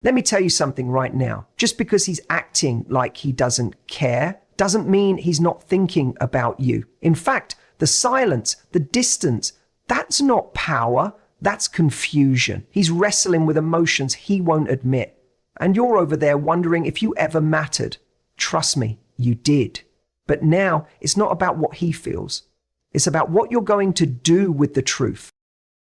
Let me tell you something right now. Just because he's acting like he doesn't care doesn't mean he's not thinking about you. In fact, the silence, the distance, that's not power, that's confusion. He's wrestling with emotions he won't admit. And you're over there wondering if you ever mattered. Trust me, you did. But now it's not about what he feels. It's about what you're going to do with the truth.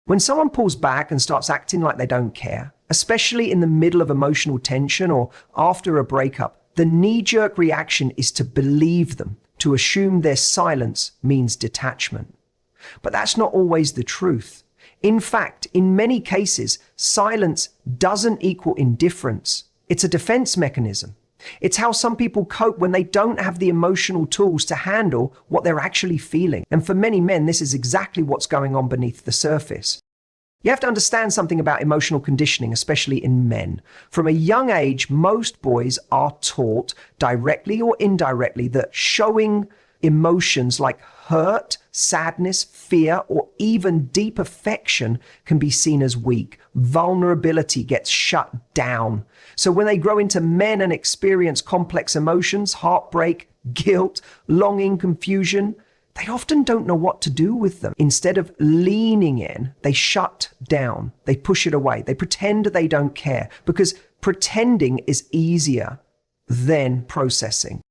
When someone pulls back and starts acting like they don't care, especially in the middle of emotional tension or after a breakup, the knee-jerk reaction is to believe them, to assume their silence means detachment. But that's not always the truth. In fact, in many cases, silence doesn't equal indifference. It's a defense mechanism. It's how some people cope when they don't have the emotional tools to handle what they're actually feeling. And for many men, this is exactly what's going on beneath the surface. You have to understand something about emotional conditioning, especially in men. From a young age, most boys are taught, directly or indirectly, that showing emotions like hurt, sadness, fear, or even deep affection can be seen as weak. Vulnerability gets shut down. So when they grow into men and experience complex emotions, heartbreak, guilt, longing, confusion, they often don't know what to do with them. Instead of leaning in, they shut down. They push it away. They pretend they don't care because pretending is easier than processing.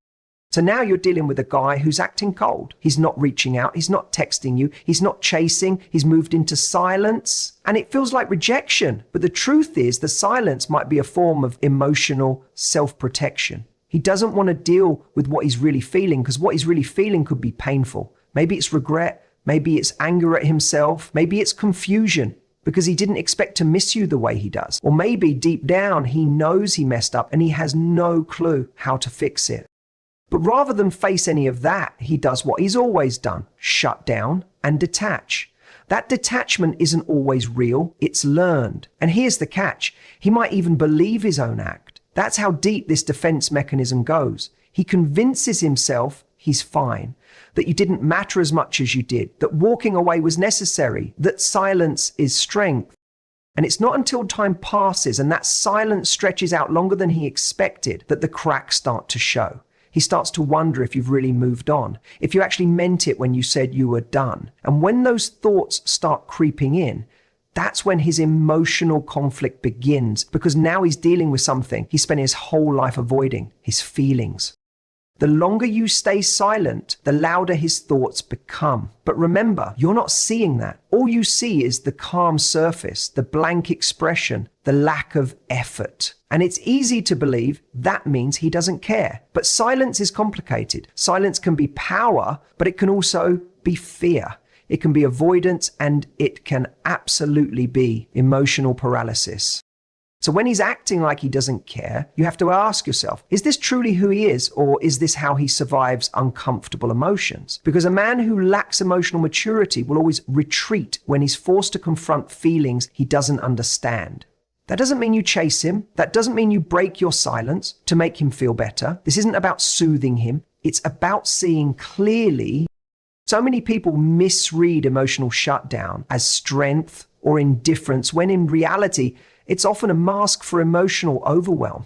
So now you're dealing with a guy who's acting cold. He's not reaching out. He's not texting you. He's not chasing. He's moved into silence. And it feels like rejection. But the truth is the silence might be a form of emotional self-protection. He doesn't want to deal with what he's really feeling because what he's really feeling could be painful. Maybe it's regret. Maybe it's anger at himself. Maybe it's confusion because he didn't expect to miss you the way he does. Or maybe deep down he knows he messed up and he has no clue how to fix it. But rather than face any of that, he does what he's always done, shut down and detach. That detachment isn't always real, it's learned. And here's the catch, he might even believe his own act. That's how deep this defense mechanism goes. He convinces himself he's fine, that you didn't matter as much as you did, that walking away was necessary, that silence is strength. And it's not until time passes and that silence stretches out longer than he expected that the cracks start to show. He starts to wonder if you've really moved on, if you actually meant it when you said you were done. And when those thoughts start creeping in, that's when his emotional conflict begins, because now he's dealing with something he spent his whole life avoiding, his feelings. The longer you stay silent, the louder his thoughts become. But remember, you're not seeing that. All you see is the calm surface, the blank expression, the lack of effort. And it's easy to believe that means he doesn't care. But silence is complicated. Silence can be power, but it can also be fear. It can be avoidance, and it can absolutely be emotional paralysis. So when he's acting like he doesn't care, you have to ask yourself, is this truly who he is, or is this how he survives uncomfortable emotions? Because a man who lacks emotional maturity will always retreat when he's forced to confront feelings he doesn't understand. That doesn't mean you chase him. That doesn't mean you break your silence to make him feel better. This isn't about soothing him. It's about seeing clearly. So many people misread emotional shutdown as strength or indifference, when in reality, it's often a mask for emotional overwhelm.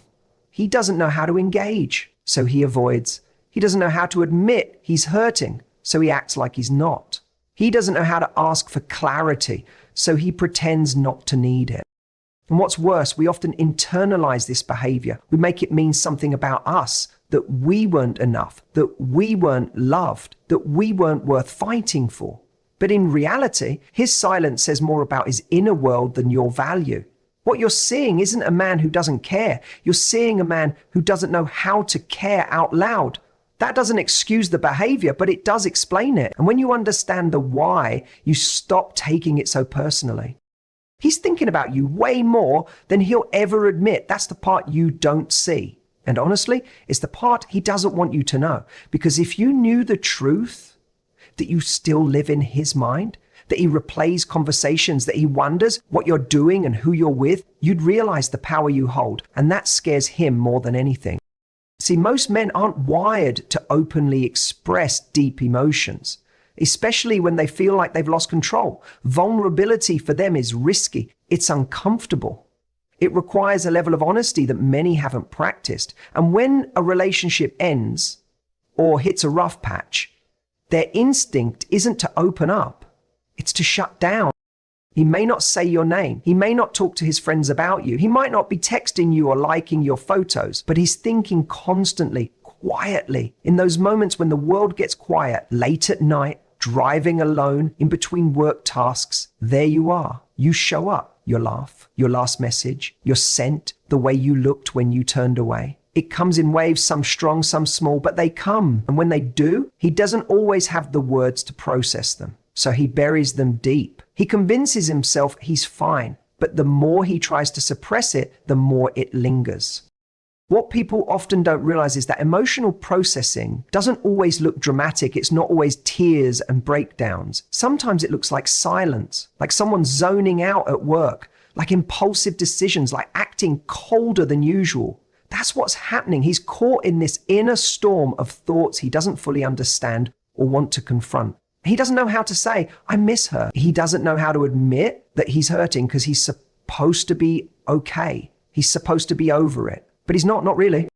He doesn't know how to engage, so he avoids. He doesn't know how to admit he's hurting, so he acts like he's not. He doesn't know how to ask for clarity, so he pretends not to need it. And what's worse, we often internalize this behavior. We make it mean something about us, that we weren't enough, that we weren't loved, that we weren't worth fighting for. But in reality, his silence says more about his inner world than your value. What you're seeing isn't a man who doesn't care. You're seeing a man who doesn't know how to care out loud. That doesn't excuse the behavior, but it does explain it. And when you understand the why, you stop taking it so personally. He's thinking about you way more than he'll ever admit. That's the part you don't see. And honestly, it's the part he doesn't want you to know. Because if you knew the truth, that you still live in his mind, that he replays conversations, that he wonders what you're doing and who you're with, you'd realize the power you hold. And that scares him more than anything. See, most men aren't wired to openly express deep emotions, especially when they feel like they've lost control. Vulnerability for them is risky. It's uncomfortable. It requires a level of honesty that many haven't practiced. And when a relationship ends or hits a rough patch, their instinct isn't to open up, it's to shut down. He may not say your name. He may not talk to his friends about you. He might not be texting you or liking your photos, but he's thinking constantly, quietly. In those moments when the world gets quiet, late at night, driving alone, in between work tasks, there you are. You show up. Your laugh, your last message, your scent, the way you looked when you turned away. It comes in waves, some strong, some small, but they come. And when they do, he doesn't always have the words to process them. So he buries them deep. He convinces himself he's fine, but the more he tries to suppress it, the more it lingers. What people often don't realize is that emotional processing doesn't always look dramatic. It's not always tears and breakdowns. Sometimes it looks like silence, like someone zoning out at work, like impulsive decisions, like acting colder than usual. That's what's happening. He's caught in this inner storm of thoughts he doesn't fully understand or want to confront. He doesn't know how to say, I miss her. He doesn't know how to admit that he's hurting because he's supposed to be okay. He's supposed to be over it. But he's not really.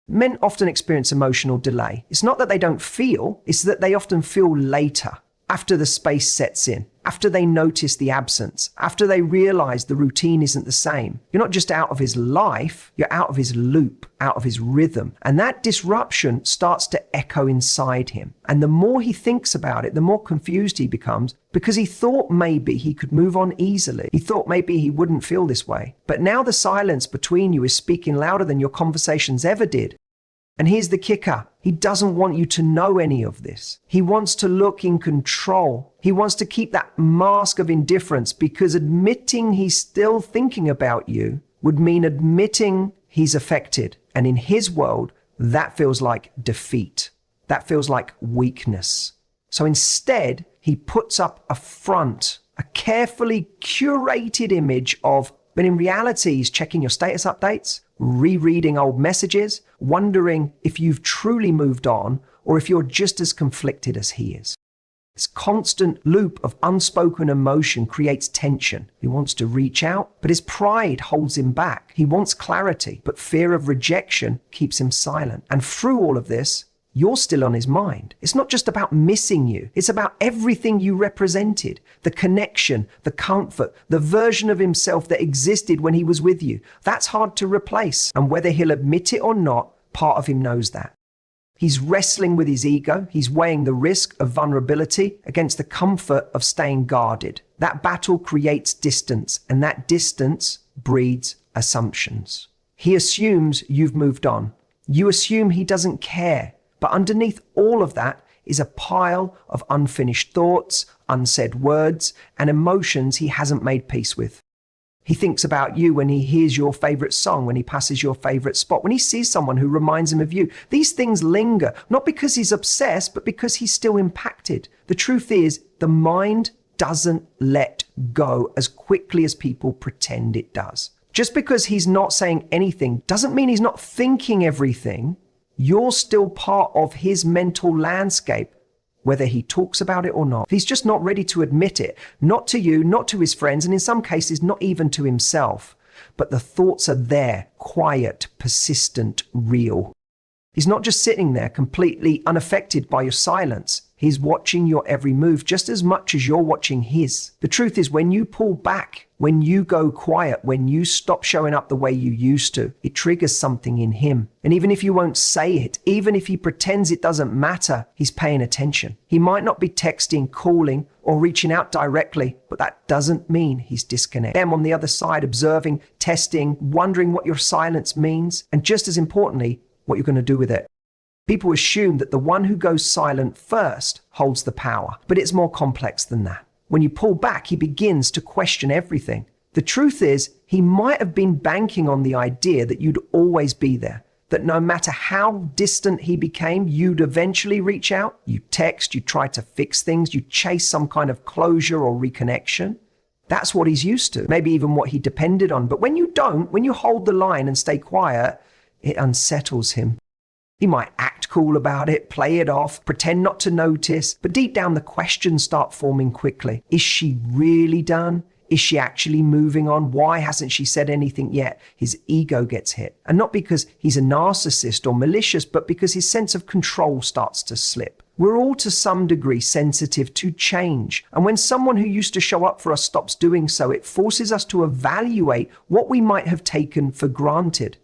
Men often experience emotional delay. It's not that they don't feel, it's that they often feel later, after the space sets in, after they notice the absence, after they realize the routine isn't the same. You're not just out of his life, you're out of his loop, out of his rhythm. And that disruption starts to echo inside him. And the more he thinks about it, the more confused he becomes, because he thought maybe he could move on easily. He thought maybe he wouldn't feel this way. But now the silence between you is speaking louder than your conversations ever did. And here's the kicker. He doesn't want you to know any of this. He wants to look in control. He wants to keep that mask of indifference, because admitting he's still thinking about you would mean admitting he's affected. And in his world, that feels like defeat. That feels like weakness. So instead, he puts up a front, a carefully curated image of, but in reality, he's checking your status updates, rereading old messages, wondering if you've truly moved on or if you're just as conflicted as he is. This constant loop of unspoken emotion creates tension. He wants to reach out, but his pride holds him back. He wants clarity, but fear of rejection keeps him silent. And through all of this, you're still on his mind. It's not just about missing you. It's about everything you represented. The connection, the comfort, the version of himself that existed when he was with you. That's hard to replace. And whether he'll admit it or not, part of him knows that. He's wrestling with his ego. He's weighing the risk of vulnerability against the comfort of staying guarded. That battle creates distance, and that distance breeds assumptions. He assumes you've moved on. You assume he doesn't care. But underneath all of that is a pile of unfinished thoughts, unsaid words, and emotions he hasn't made peace with. He thinks about you when he hears your favorite song, when he passes your favorite spot, when he sees someone who reminds him of you. These things linger, not because he's obsessed, but because he's still impacted. The truth is, the mind doesn't let go as quickly as people pretend it does. Just because he's not saying anything doesn't mean he's not thinking everything. You're still part of his mental landscape, whether he talks about it or not. He's just not ready to admit it, not to you, not to his friends, and in some cases, not even to himself. But the thoughts are there, quiet, persistent, real. He's not just sitting there completely unaffected by your silence. He's watching your every move just as much as you're watching his. The truth is, when you pull back, when you go quiet, when you stop showing up the way you used to, it triggers something in him. And even if you won't say it, even if he pretends it doesn't matter, he's paying attention. He might not be texting, calling, or reaching out directly, but that doesn't mean he's disconnected. Them on the other side, observing, testing, wondering what your silence means, and just as importantly, what you're going to do with it. People assume that the one who goes silent first holds the power, but it's more complex than that. When you pull back, he begins to question everything. The truth is, he might have been banking on the idea that you'd always be there, that no matter how distant he became, you'd eventually reach out. You text, you try to fix things, you chase some kind of closure or reconnection. That's what he's used to, maybe even what he depended on. But when you don't, when you hold the line and stay quiet, it unsettles him. He might act cool about it, play it off, pretend not to notice, but deep down the questions start forming quickly. Is she really done? Is she actually moving on? Why hasn't she said anything yet? His ego gets hit. And not because he's a narcissist or malicious, but because his sense of control starts to slip. We're all to some degree sensitive to change. And when someone who used to show up for us stops doing so, it forces us to evaluate what we might have taken for granted.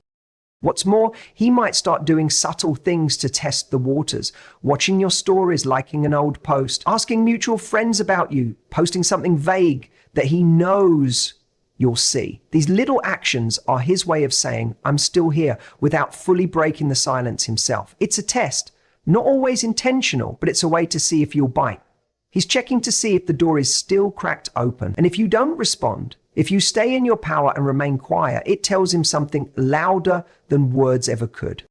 What's more, he might start doing subtle things to test the waters, watching your stories, liking an old post, asking mutual friends about you, posting something vague that he knows you'll see. These little actions are his way of saying, I'm still here, without fully breaking the silence himself. It's a test, not always intentional, but it's a way to see if you'll bite. He's checking to see if the door is still cracked open. And if you don't respond, if you stay in your power and remain quiet, it tells him something louder than words ever could.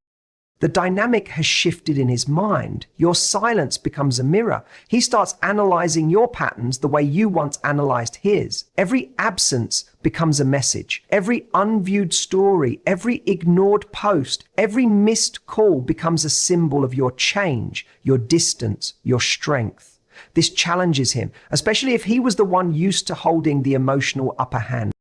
The dynamic has shifted in his mind. Your silence becomes a mirror. He starts analyzing your patterns the way you once analyzed his. Every absence becomes a message. Every unviewed story, every ignored post, every missed call becomes a symbol of your change, your distance, your strength. This challenges him, especially if he was the one used to holding the emotional upper hand.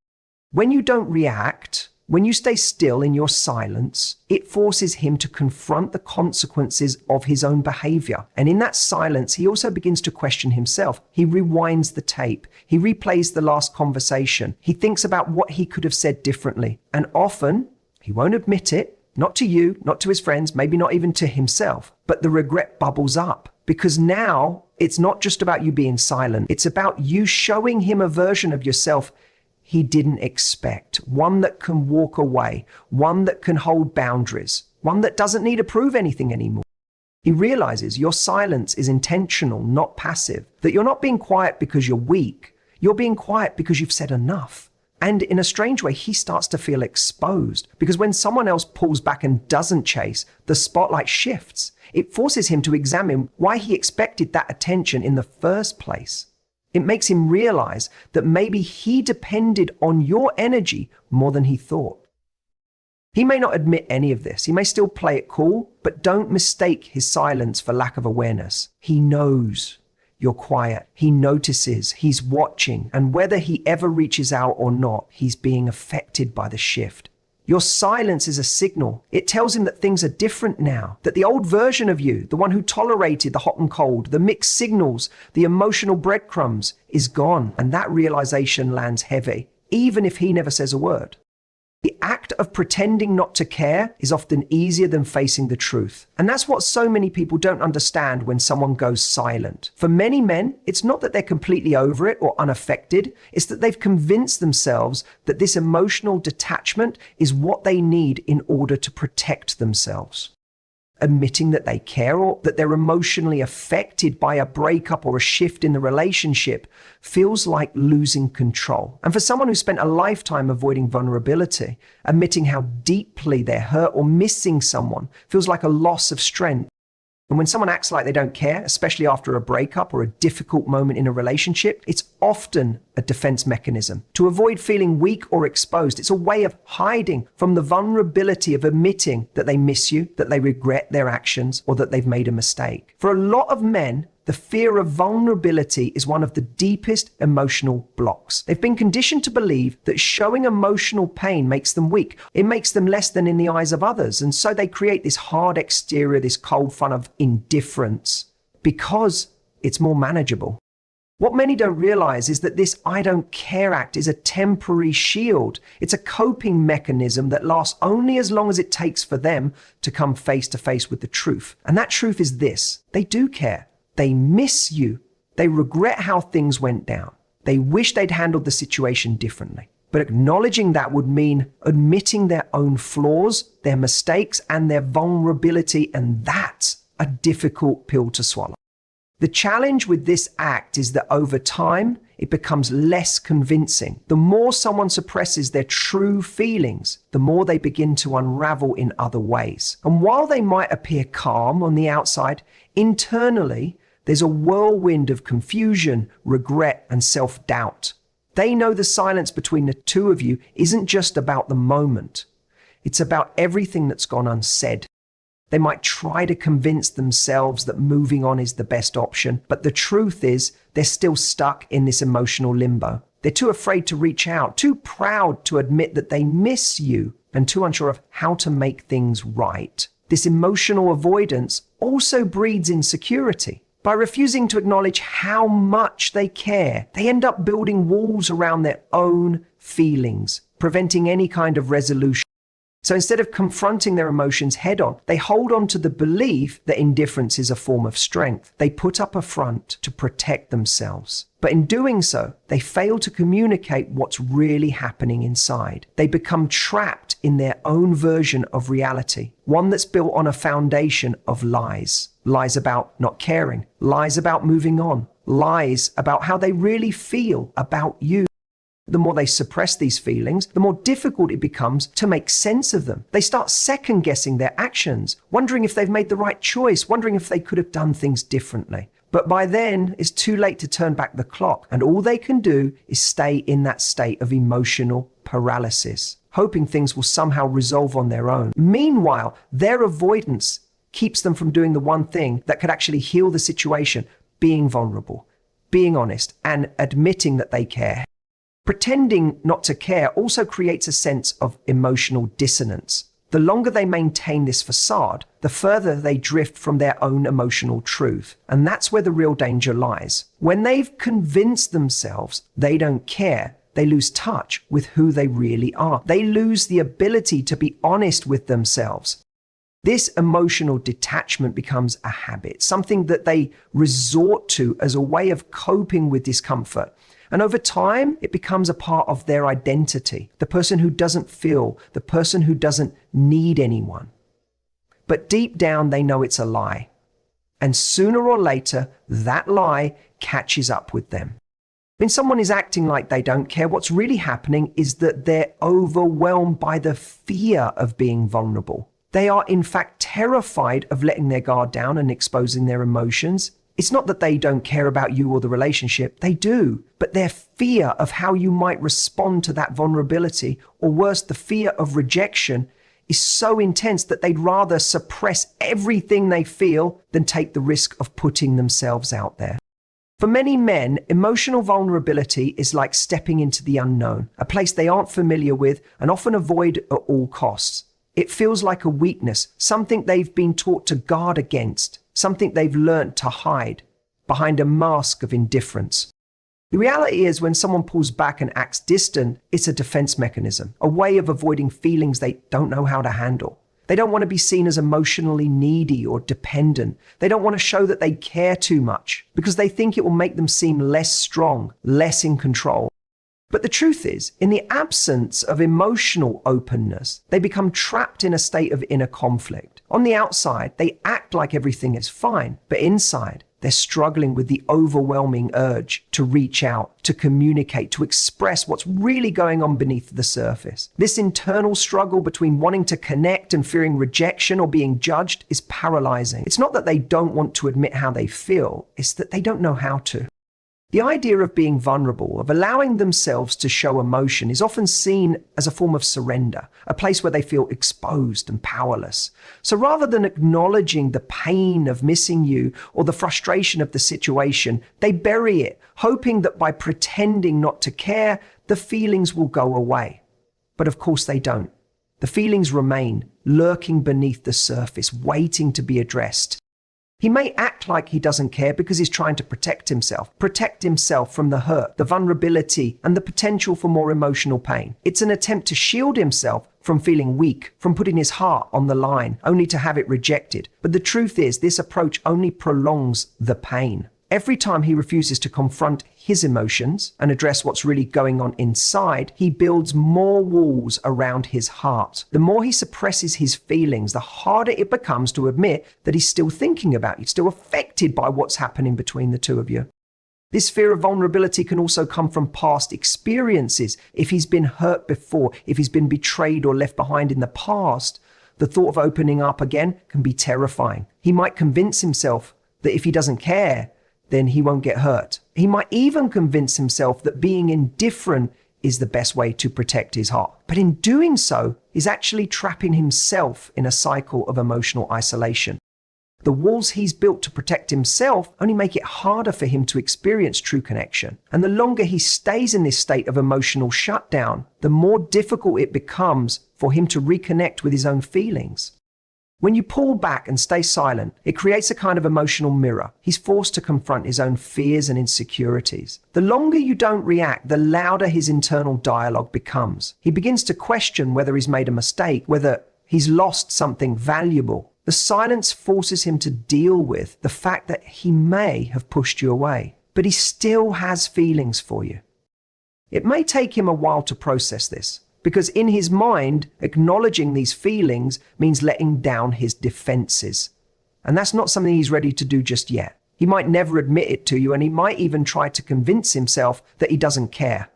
When you don't react, when you stay still in your silence, it forces him to confront the consequences of his own behavior. And in that silence, he also begins to question himself. He rewinds the tape. He replays the last conversation. He thinks about what he could have said differently. And often, he won't admit it, not to you, not to his friends, maybe not even to himself, but the regret bubbles up. Because now it's not just about you being silent. It's about you showing him a version of yourself he didn't expect. One that can walk away, one that can hold boundaries, one that doesn't need to prove anything anymore. He realizes your silence is intentional, not passive. That you're not being quiet because you're weak. You're being quiet because you've said enough. And in a strange way, he starts to feel exposed. Because when someone else pulls back and doesn't chase, the spotlight shifts. It forces him to examine why he expected that attention in the first place. It makes him realize that maybe he depended on your energy more than he thought. He may not admit any of this. He may still play it cool, but don't mistake his silence for lack of awareness. He knows you're quiet. He notices, he's watching, and whether he ever reaches out or not, he's being affected by the shift. Your silence is a signal. It tells him that things are different now, that the old version of you, the one who tolerated the hot and cold, the mixed signals, the emotional breadcrumbs, is gone, and that realization lands heavy, even if he never says a word. The act of pretending not to care is often easier than facing the truth. And that's what so many people don't understand when someone goes silent. For many men, it's not that they're completely over it or unaffected. It's that they've convinced themselves that this emotional detachment is what they need in order to protect themselves. Admitting that they care or that they're emotionally affected by a breakup or a shift in the relationship feels like losing control. And for someone who spent a lifetime avoiding vulnerability, admitting how deeply they're hurt or missing someone feels like a loss of strength. And when someone acts like they don't care, especially after a breakup or a difficult moment in a relationship, it's often a defense mechanism. To avoid feeling weak or exposed, it's a way of hiding from the vulnerability of admitting that they miss you, that they regret their actions, or that they've made a mistake. For a lot of men, the fear of vulnerability is one of the deepest emotional blocks. They've been conditioned to believe that showing emotional pain makes them weak. It makes them less than in the eyes of others. And so they create this hard exterior, this cold front of indifference, because it's more manageable. What many don't realize is that this I don't care act is a temporary shield. It's a coping mechanism that lasts only as long as it takes for them to come face to face with the truth. And that truth is this: they do care. They miss you. They regret how things went down. They wish they'd handled the situation differently. But acknowledging that would mean admitting their own flaws, their mistakes, and their vulnerability, and that's a difficult pill to swallow. The challenge with this act is that over time, it becomes less convincing. The more someone suppresses their true feelings, the more they begin to unravel in other ways. And while they might appear calm on the outside, internally, there's a whirlwind of confusion, regret, and self-doubt. They know the silence between the two of you isn't just about the moment. It's about everything that's gone unsaid. They might try to convince themselves that moving on is the best option, but the truth is they're still stuck in this emotional limbo. They're too afraid to reach out, too proud to admit that they miss you, and too unsure of how to make things right. This emotional avoidance also breeds insecurity. By refusing to acknowledge how much they care, they end up building walls around their own feelings, preventing any kind of resolution. So instead of confronting their emotions head on, they hold on to the belief that indifference is a form of strength. They put up a front to protect themselves. But in doing so, they fail to communicate what's really happening inside. They become trapped in their own version of reality, one that's built on a foundation of lies. Lies about not caring, lies about moving on, lies about how they really feel about you. The more they suppress these feelings, the more difficult it becomes to make sense of them. They start second-guessing their actions, wondering if they've made the right choice, wondering if they could have done things differently. But by then, it's too late to turn back the clock, and all they can do is stay in that state of emotional paralysis, hoping things will somehow resolve on their own. Meanwhile, their avoidance keeps them from doing the one thing that could actually heal the situation: being vulnerable, being honest, and admitting that they care. Pretending not to care also creates a sense of emotional dissonance. The longer they maintain this facade, the further they drift from their own emotional truth. And that's where the real danger lies. When they've convinced themselves they don't care, they lose touch with who they really are. They lose the ability to be honest with themselves. This emotional detachment becomes a habit, something that they resort to as a way of coping with discomfort. And over time, it becomes a part of their identity, the person who doesn't feel, the person who doesn't need anyone. But deep down, they know it's a lie. And sooner or later, that lie catches up with them. When someone is acting like they don't care, what's really happening is that they're overwhelmed by the fear of being vulnerable. They are, in fact, terrified of letting their guard down and exposing their emotions. It's not that they don't care about you or the relationship, they do, but their fear of how you might respond to that vulnerability, or worse, the fear of rejection, is so intense that they'd rather suppress everything they feel than take the risk of putting themselves out there. For many men, emotional vulnerability is like stepping into the unknown, a place they aren't familiar with and often avoid at all costs. It feels like a weakness, something they've been taught to guard against, something they've learned to hide behind a mask of indifference. The reality is, when someone pulls back and acts distant, it's a defense mechanism, a way of avoiding feelings they don't know how to handle. They don't want to be seen as emotionally needy or dependent. They don't want to show that they care too much because they think it will make them seem less strong, less in control. But the truth is, in the absence of emotional openness, they become trapped in a state of inner conflict. On the outside, they act like everything is fine, but inside, they're struggling with the overwhelming urge to reach out, to communicate, to express what's really going on beneath the surface. This internal struggle between wanting to connect and fearing rejection or being judged is paralyzing. It's not that they don't want to admit how they feel, it's that they don't know how to. The idea of being vulnerable, of allowing themselves to show emotion, is often seen as a form of surrender, a place where they feel exposed and powerless. So rather than acknowledging the pain of missing you or the frustration of the situation, they bury it, hoping that by pretending not to care, the feelings will go away. But of course they don't. The feelings remain, lurking beneath the surface, waiting to be addressed. He may act like he doesn't care because he's trying to protect himself from the hurt, the vulnerability, and the potential for more emotional pain. It's an attempt to shield himself from feeling weak, from putting his heart on the line, only to have it rejected. But the truth is, this approach only prolongs the pain. Every time he refuses to confront his emotions and address what's really going on inside, he builds more walls around his heart. The more he suppresses his feelings, the harder it becomes to admit that he's still thinking about you, still affected by what's happening between the two of you. This fear of vulnerability can also come from past experiences. If he's been hurt before, if he's been betrayed or left behind in the past, the thought of opening up again can be terrifying. He might convince himself that if he doesn't care, then he won't get hurt. He might even convince himself that being indifferent is the best way to protect his heart. But in doing so, he's actually trapping himself in a cycle of emotional isolation. The walls he's built to protect himself only make it harder for him to experience true connection. And the longer he stays in this state of emotional shutdown, the more difficult it becomes for him to reconnect with his own feelings. When you pull back and stay silent, it creates a kind of emotional mirror. He's forced to confront his own fears and insecurities. The longer you don't react, the louder his internal dialogue becomes. He begins to question whether he's made a mistake, whether he's lost something valuable. The silence forces him to deal with the fact that he may have pushed you away, but he still has feelings for you. It may take him a while to process this, because in his mind, acknowledging these feelings means letting down his defenses. And that's not something he's ready to do just yet. He might never admit it to you, and he might even try to convince himself that he doesn't care.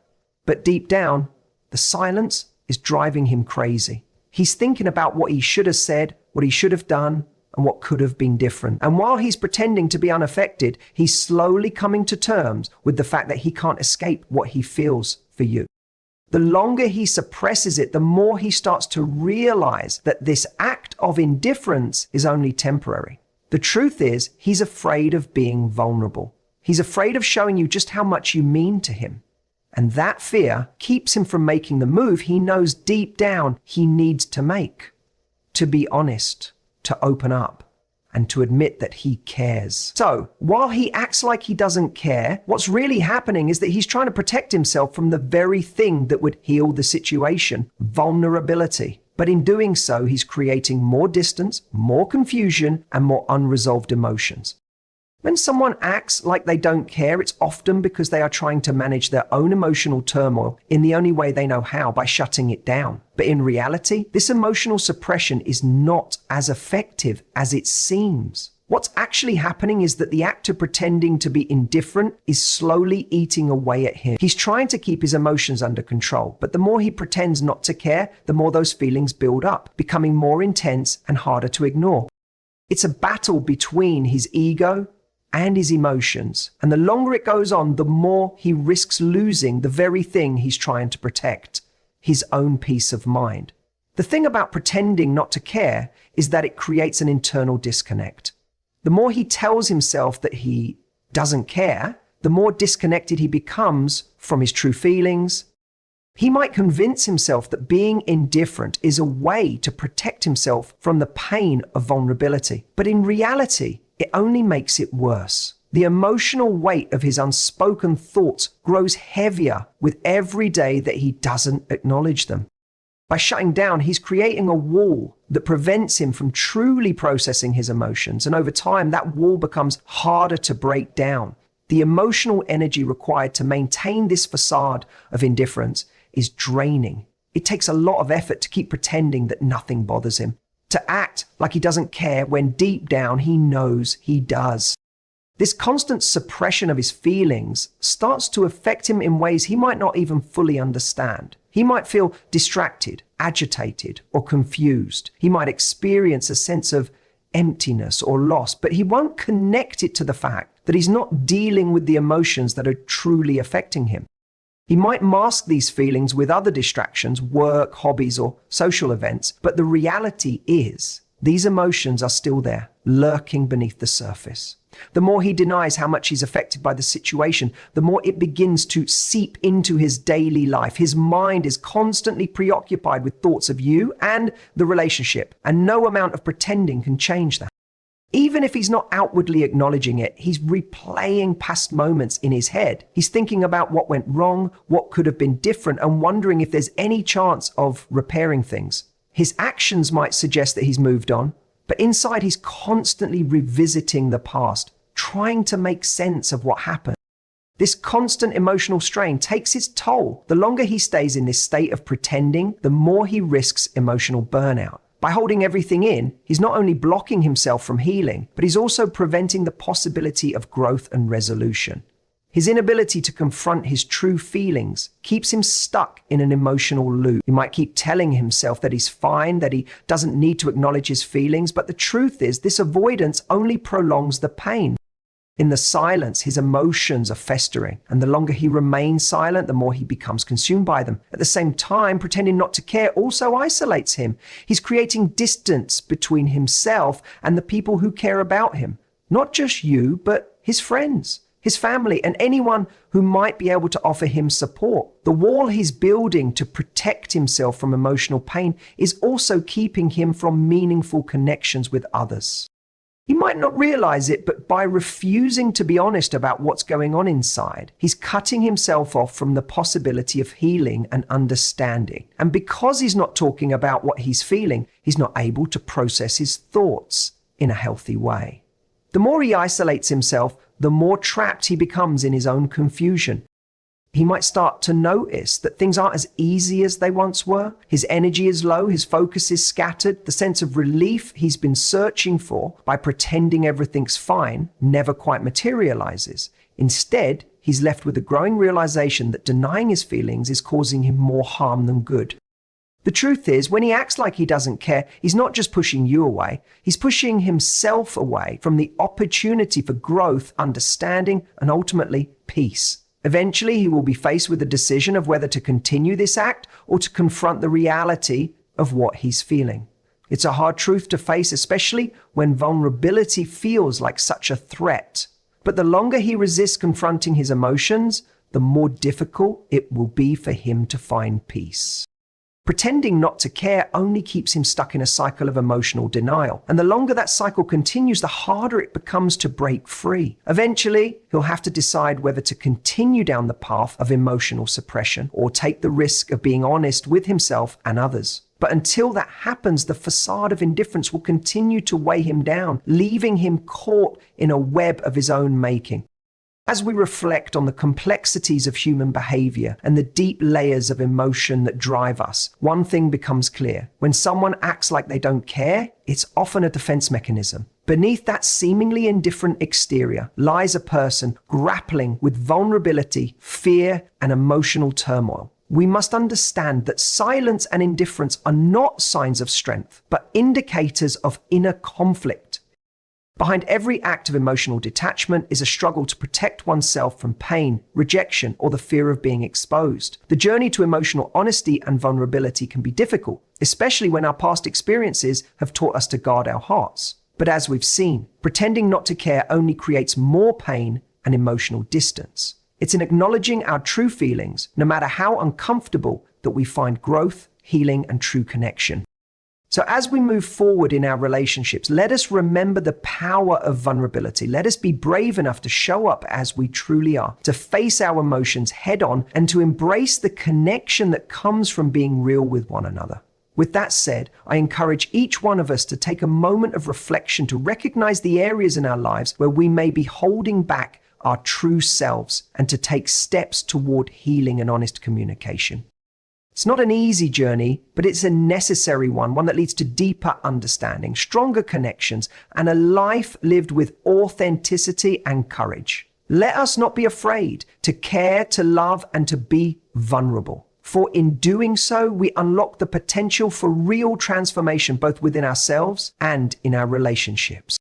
But deep down, the silence is driving him crazy. He's thinking about what he should have said, what he should have done, and what could have been different. And while he's pretending to be unaffected, he's slowly coming to terms with the fact that he can't escape what he feels for you. The longer he suppresses it, the more he starts to realize that this act of indifference is only temporary. The truth is, he's afraid of being vulnerable. He's afraid of showing you just how much you mean to him. And that fear keeps him from making the move he knows deep down he needs to make. To be honest, to open up, and to admit that he cares. So, while he acts like he doesn't care, what's really happening is that he's trying to protect himself from the very thing that would heal the situation, vulnerability. But in doing so, he's creating more distance, more confusion, and more unresolved emotions. When someone acts like they don't care, it's often because they are trying to manage their own emotional turmoil in the only way they know how, by shutting it down. But in reality, this emotional suppression is not as effective as it seems. What's actually happening is that the act of pretending to be indifferent is slowly eating away at him. He's trying to keep his emotions under control, but the more he pretends not to care, the more those feelings build up, becoming more intense and harder to ignore. It's a battle between his ego and his emotions. And the longer it goes on, the more he risks losing the very thing he's trying to protect, his own peace of mind. The thing about pretending not to care is that it creates an internal disconnect. The more he tells himself that he doesn't care, the more disconnected he becomes from his true feelings. He might convince himself that being indifferent is a way to protect himself from the pain of vulnerability. But in reality, it only makes it worse. The emotional weight of his unspoken thoughts grows heavier with every day that he doesn't acknowledge them. By shutting down, he's creating a wall that prevents him from truly processing his emotions. And over time, that wall becomes harder to break down. The emotional energy required to maintain this facade of indifference is draining. It takes a lot of effort to keep pretending that nothing bothers him, to act like he doesn't care when deep down he knows he does. This constant suppression of his feelings starts to affect him in ways he might not even fully understand. He might feel distracted, agitated, or confused. He might experience a sense of emptiness or loss, but he won't connect it to the fact that he's not dealing with the emotions that are truly affecting him. He might mask these feelings with other distractions, work, hobbies, or social events, but the reality is these emotions are still there, lurking beneath the surface. The more he denies how much he's affected by the situation, the more it begins to seep into his daily life. His mind is constantly preoccupied with thoughts of you and the relationship, and no amount of pretending can change that. Even if he's not outwardly acknowledging it, he's replaying past moments in his head. He's thinking about what went wrong, what could have been different, and wondering if there's any chance of repairing things. His actions might suggest that he's moved on, but inside he's constantly revisiting the past, trying to make sense of what happened. This constant emotional strain takes its toll. The longer he stays in this state of pretending, the more he risks emotional burnout. By holding everything in, he's not only blocking himself from healing, but he's also preventing the possibility of growth and resolution. His inability to confront his true feelings keeps him stuck in an emotional loop. He might keep telling himself that he's fine, that he doesn't need to acknowledge his feelings, but the truth is this avoidance only prolongs the pain. In the silence, his emotions are festering, and the longer he remains silent, the more he becomes consumed by them. At the same time, pretending not to care also isolates him. He's creating distance between himself and the people who care about him. Not just you, but his friends, his family, and anyone who might be able to offer him support. The wall he's building to protect himself from emotional pain is also keeping him from meaningful connections with others. He might not realize it, but by refusing to be honest about what's going on inside, he's cutting himself off from the possibility of healing and understanding. And because he's not talking about what he's feeling, he's not able to process his thoughts in a healthy way. The more he isolates himself, the more trapped he becomes in his own confusion. He might start to notice that things aren't as easy as they once were. His energy is low, his focus is scattered. The sense of relief he's been searching for by pretending everything's fine never quite materializes. Instead, he's left with a growing realization that denying his feelings is causing him more harm than good. The truth is, when he acts like he doesn't care, he's not just pushing you away, he's pushing himself away from the opportunity for growth, understanding, and ultimately peace. Eventually, he will be faced with the decision of whether to continue this act or to confront the reality of what he's feeling. It's a hard truth to face, especially when vulnerability feels like such a threat. But the longer he resists confronting his emotions, the more difficult it will be for him to find peace. Pretending not to care only keeps him stuck in a cycle of emotional denial. And the longer that cycle continues, the harder it becomes to break free. Eventually, he'll have to decide whether to continue down the path of emotional suppression or take the risk of being honest with himself and others. But until that happens, the facade of indifference will continue to weigh him down, leaving him caught in a web of his own making. As we reflect on the complexities of human behavior and the deep layers of emotion that drive us, one thing becomes clear. When someone acts like they don't care, it's often a defense mechanism. Beneath that seemingly indifferent exterior lies a person grappling with vulnerability, fear, and emotional turmoil. We must understand that silence and indifference are not signs of strength, but indicators of inner conflict. Behind every act of emotional detachment is a struggle to protect oneself from pain, rejection, or the fear of being exposed. The journey to emotional honesty and vulnerability can be difficult, especially when our past experiences have taught us to guard our hearts. But as we've seen, pretending not to care only creates more pain and emotional distance. It's in acknowledging our true feelings, no matter how uncomfortable, that we find growth, healing, and true connection. So as we move forward in our relationships, let us remember the power of vulnerability. Let us be brave enough to show up as we truly are, to face our emotions head on, and to embrace the connection that comes from being real with one another. With that said, I encourage each one of us to take a moment of reflection to recognize the areas in our lives where we may be holding back our true selves and to take steps toward healing and honest communication. It's not an easy journey, but it's a necessary one that leads to deeper understanding, stronger connections, and a life lived with authenticity and courage. Let us not be afraid to care, to love, and to be vulnerable. For in doing so, we unlock the potential for real transformation both within ourselves and in our relationships.